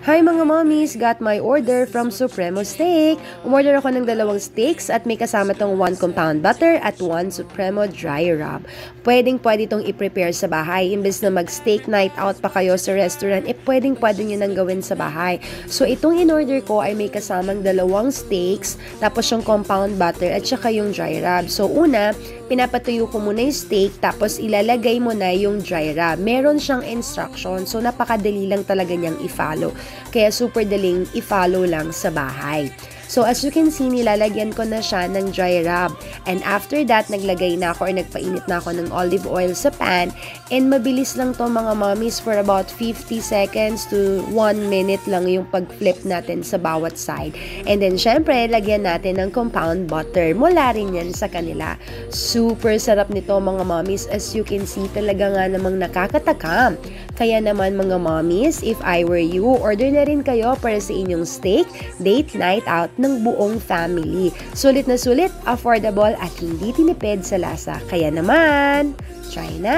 Hi mga mommies! Got my order from Supremo Steak. Umorder ako ng 2 steaks at may kasama tong 1 compound butter at 1 Supremo dry rub. Pwede itong i-prepare sa bahay. Imbes na mag-steak night out pa kayo sa restaurant, pwede nyo nang gawin sa bahay. So itong in-order ko ay may kasamang 2 steaks, tapos yung compound butter at saka yung dry rub. So una, pinapatuyo ko muna yung steak, tapos ilalagay mo na yung dry rub. Meron siyang instruction, so napakadali lang talaga niyang i-follow. Kaya super daling i-follow lang sa bahay. So as you can see, nilalagyan ko na siya ng dry rub. And after that, naglagay na ako or nagpainit na ako ng olive oil sa pan. And mabilis lang to mga mommies, for about 50 seconds to 1 minute lang yung pag-flip natin sa bawat side. And then syempre, lagyan natin ng compound butter. Mula rin yan sa kanila. Super sarap nito mga mommies. As you can see, talaga nga namang nakakatakam. Kaya naman mga mommies, if I were you, order na rin kayo para sa inyong steak, date night out ng buong family. Sulit na sulit, affordable at hindi tinipid sa lasa. Kaya naman, try na!